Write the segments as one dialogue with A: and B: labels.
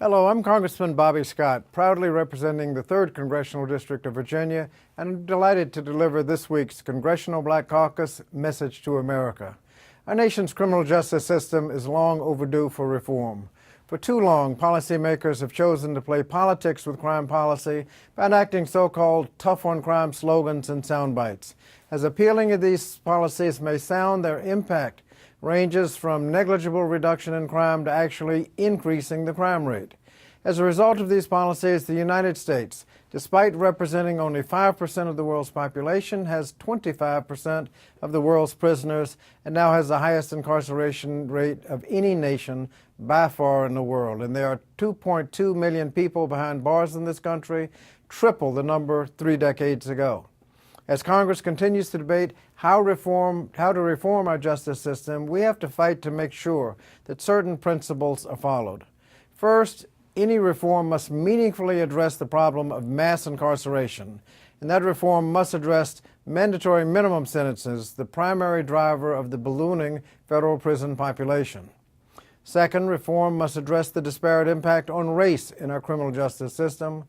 A: Hello, I'm Congressman Bobby Scott, proudly representing the 3rd Congressional District of Virginia, and I'm delighted to deliver this week's Congressional Black Caucus Message to America. Our nation's criminal justice system is long overdue for reform. For too long, policymakers have chosen to play politics with crime policy by enacting so-called tough-on-crime slogans and sound bites. As appealing as these policies may sound, their impact ranges from negligible reduction in crime to actually increasing the crime rate. As a result of these policies, the United States, despite representing only 5% of the world's population, has 25% of the world's prisoners and now has the highest incarceration rate of any nation by far in the world. And there are 2.2 million people behind bars in this country, triple the number 3 decades ago. As Congress continues to debate how to reform our justice system, we have to fight to make sure that certain principles are followed. First, any reform must meaningfully address the problem of mass incarceration, and that reform must address mandatory minimum sentences, the primary driver of the ballooning federal prison population. Second, reform must address the disparate impact on race in our criminal justice system.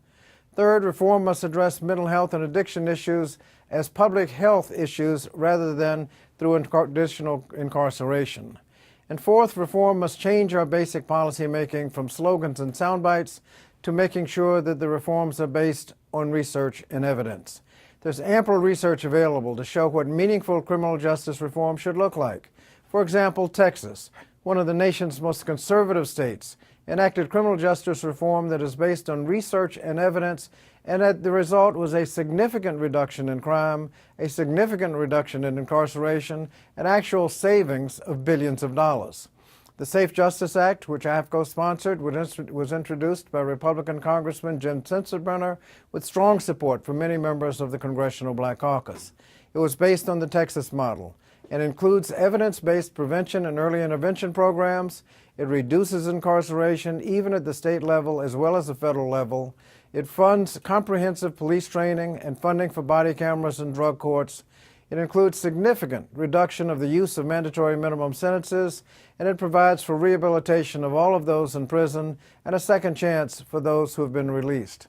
A: Third, reform must address mental health and addiction issues as public health issues rather than through additional incarceration. And fourth, reform must change our basic policy making from slogans and sound bites to making sure that the reforms are based on research and evidence. There's ample research available to show what meaningful criminal justice reform should look like. For example, Texas, one of the nation's most conservative states, enacted criminal justice reform that is based on research and evidence, and that the result was a significant reduction in crime, a significant reduction in incarceration, and actual savings of billions of dollars. The Safe Justice Act, which I have co-sponsored, was introduced by Republican Congressman Jim Sensenbrenner with strong support from many members of the Congressional Black Caucus. It was based on the Texas model and includes evidence-based prevention and early intervention programs. It reduces incarceration even at the state level as well as the federal level. It funds comprehensive police training and funding for body cameras and drug courts. It includes significant reduction of the use of mandatory minimum sentences, and it provides for rehabilitation of all of those in prison and a second chance for those who have been released.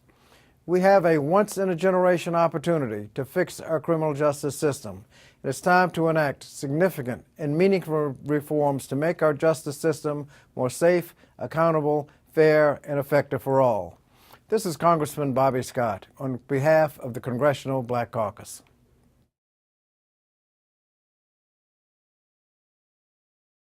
A: We have a once-in-a-generation opportunity to fix our criminal justice system. It is time to enact significant and meaningful reforms to make our justice system more safe, accountable, fair, and effective for all. This is Congressman Bobby Scott on behalf of the Congressional Black Caucus.